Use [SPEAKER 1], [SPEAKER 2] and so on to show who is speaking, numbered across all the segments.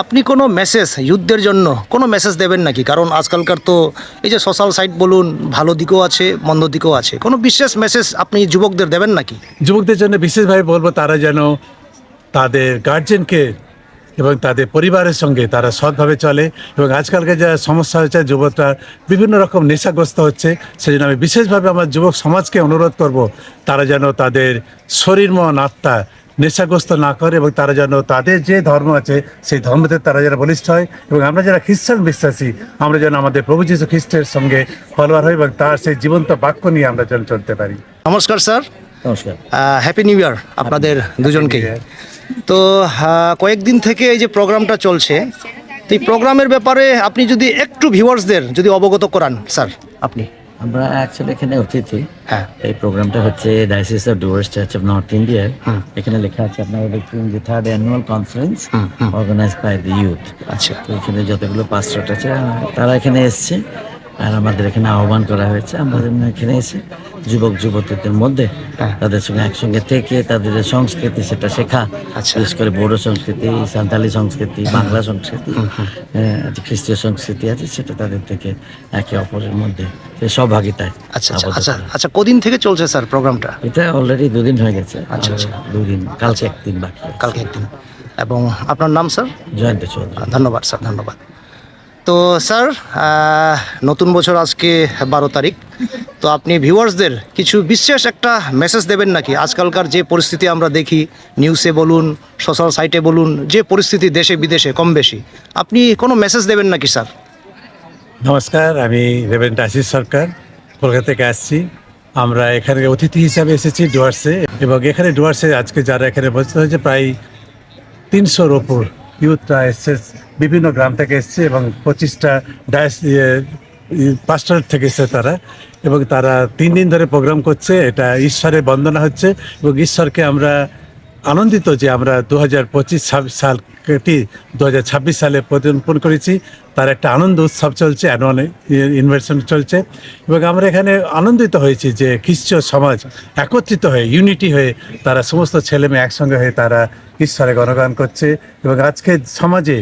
[SPEAKER 1] আপনি কোনো মেসেজ যুদ্ধের জন্য কোনো মেসেজ দেবেন নাকি? কারণ আজকালকার তো এই যে সোশ্যাল সাইট বলুন, ভালো দিকও আছে, মন্দ দিকও আছে। কোনো বিশেষ মেসেজ আপনি যুবকদের দেবেন নাকি?
[SPEAKER 2] যুবকদের জন্য বিশেষভাবে বলবো, তারা যেন তাদের গার্জেনকে এবং তাদের পরিবারের সঙ্গে তারা সৎভাবে চলে। এবং আজকালকার যা সমস্যা হচ্ছে, যুবকরা বিভিন্ন রকম নেশাগ্রস্ত হচ্ছে। সেজন্য আমি বিশেষভাবে আমার যুবক সমাজকে অনুরোধ করব, তারা যেন তাদের শরীর মন আত্মা নেশাগ্রস্ত না করে এবং তারা যেন তাদের যে ধর্ম আছে সেই ধর্মতে তারা যেন বলিষ্ঠ হয়। এবং আমরা যারা খ্রিস্টান বিশ্বাসী, আমরা যেন আমাদের প্রভু যীশু খ্রিস্টের সঙ্গে ফলোয়ার হই এবং তার সেই জীবন্ত বাক্য নিয়ে আমরা যেন চলতে পারি।
[SPEAKER 1] নমস্কার স্যার।
[SPEAKER 3] নমস্কার।
[SPEAKER 1] হ্যাপি নিউ ইয়ার আপনাদের দুজনকেই। তো কয়েকদিন থেকে এই যে প্রোগ্রামটা চলছে, তো এই প্রোগ্রামের ব্যাপারে আপনি যদি একটু ভিউয়ার্সদের যদি অবগত করান স্যার আপনি।
[SPEAKER 3] আমরা অ্যাকচুয়ালি এখানে অতিথি।
[SPEAKER 1] হ্যাঁ।
[SPEAKER 3] এই প্রোগ্রামটা হচ্ছে diocese of divorce church of North India. এখানে লেখা আছে আপনারা দেখুন যে 3rd annual conference organised by the youth.
[SPEAKER 1] আচ্ছা।
[SPEAKER 3] তো এখানে যতগুলো পাস্টর আছে তারা এখানে এসছে, আর আমাদের এখানে আহ্বান করা হয়েছে। আমরা যেন এখানে এসে যুবক যুবতীদের মধ্যে তাদের সঙ্গে একসঙ্গে থেকে তাদের যে সংস্কৃতি সেটা শেখা,
[SPEAKER 1] আচ্ছা।
[SPEAKER 3] বিশেষ করে বড়ো সংস্কৃতি, সাঁওতালি সংস্কৃতি, বাংলা সংস্কৃতি, খ্রিস্টীয় সংস্কৃতি আছে, সেটা তাদের থেকে একে অপরের মধ্যে সহভাগিতায়।
[SPEAKER 1] আচ্ছা আচ্ছা আচ্ছা আচ্ছা কদিন থেকে চলছে স্যার প্রোগ্রামটা?
[SPEAKER 3] এটা অলরেডি 2 দিন হয়ে গেছে।
[SPEAKER 1] আচ্ছা, আচ্ছা।
[SPEAKER 3] 2 দিন, কালকে 1 দিন বাকি আছে।
[SPEAKER 1] কালকে একদিন। এবং আপনার নাম স্যার?
[SPEAKER 3] জয়ন্ত চৌধুরী।
[SPEAKER 1] ধন্যবাদ স্যার, ধন্যবাদ। তো স্যার, নতুন বছর আজকে 12 তারিখ। তো আপনি ভিউয়ার্সদের কিছু বিশেষ একটা মেসেজ দেবেন নাকি? আজকালকার যে পরিস্থিতি আমরা দেখি, নিউজে বলুন, সোশ্যাল সাইটে বলুন, যে পরিস্থিতি দেশে বিদেশে কম বেশি, আপনি কোনো মেসেজ দেবেন নাকি স্যার?
[SPEAKER 2] নমস্কার, আমি রেভারেন্ড আশিস সরকার, কলকাতা থেকে আসছি। আমরা এখানে অতিথি হিসাবে এসেছি ডুয়ার্সে, এবং এখানে ডুয়ার্সে আজকে যারা এখানে উপস্থিত হয়েছে প্রায় 300-র ওপর ইউথরা এসছে, বিভিন্ন গ্রাম থেকে এসছে এবং 25টা পাস্টর থেকে এসছে তারা। এবং তারা 3 দিন ধরে প্রোগ্রাম করছে। এটা ঈশ্বরের বন্দনা হচ্ছে এবং ঈশ্বরকে আমরা আনন্দিত যে আমরা 2025 সালটি 2026 সালে পদার্পণ করেছি। তার একটা আনন্দ উৎসব চলছে, অ্যানুয়াল ইনভার্সন চলছে। এবং আমরা এখানে আনন্দিত হয়েছি যে খ্রিস্টীয় সমাজ একত্রিত হয়ে, ইউনিটি হয়ে, তারা সমস্ত ছেলে মেয়ে একসঙ্গে হয়ে তারা ঈশ্বরে গণগান করছে। এবং আজকে সমাজে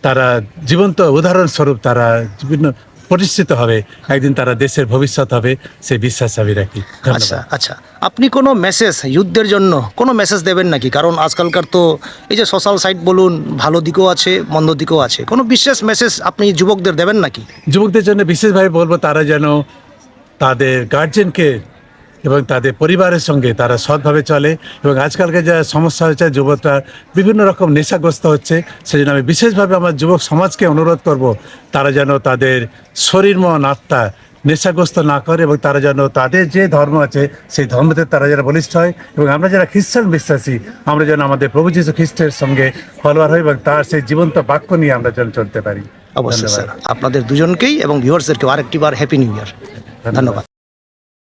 [SPEAKER 2] তারা জীবন্ত উদাহরণস্বরূপ তারা বিভিন্ন প্রতিষ্ঠিত হবে, একদিন তারা দেশের ভবিষ্যৎ হবে, সেই বিশ্বাস আমি রাখি।
[SPEAKER 1] আচ্ছা আচ্ছা, আপনি কোনো মেসেজ যুদ্ধের জন্য কোনো মেসেজ দেবেন নাকি? কারণ আজকালকার তো এই যে সোশ্যাল সাইট বলুন, ভালো দিকও আছে, মন্দ দিকও আছে। কোনো বিশেষ মেসেজ আপনি যুবকদের দেবেন নাকি?
[SPEAKER 2] যুবকদের জন্য বিশেষভাবে বলবো, তারা যেন তাদের গার্জেনকে এবং তাদের পরিবারের সঙ্গে তারা সৎভাবে চলে। এবং আজকালকার যা সমস্যা হচ্ছে, যুবকরা বিভিন্ন রকম নেশাগ্রস্ত হচ্ছে। সেজন্য আমি বিশেষভাবে আমার যুবক সমাজকে অনুরোধ করব, তারা যেন তাদের শরীর মন আত্মা নেশাগ্রস্ত না করে এবং তারা যেন তাদের যে ধর্ম আছে সেই ধর্মতে তারা যেন বলিষ্ঠ হয়। এবং আমরা যারা খ্রিস্টান বিশ্বাসী, আমরা যেন আমাদের প্রভু যীশু খ্রিস্টের সঙ্গে ফলোয়ার হই এবং তার সেই জীবন্ত বাক্য নিয়ে আমরা যেন চলতে পারি।
[SPEAKER 1] অবশ্যই স্যার, আপনাদের দুজনকেই এবং ভিউয়ার্সদেরকেও আরেকটি বার হ্যাপি নিউ ইয়ার। ধন্যবাদ।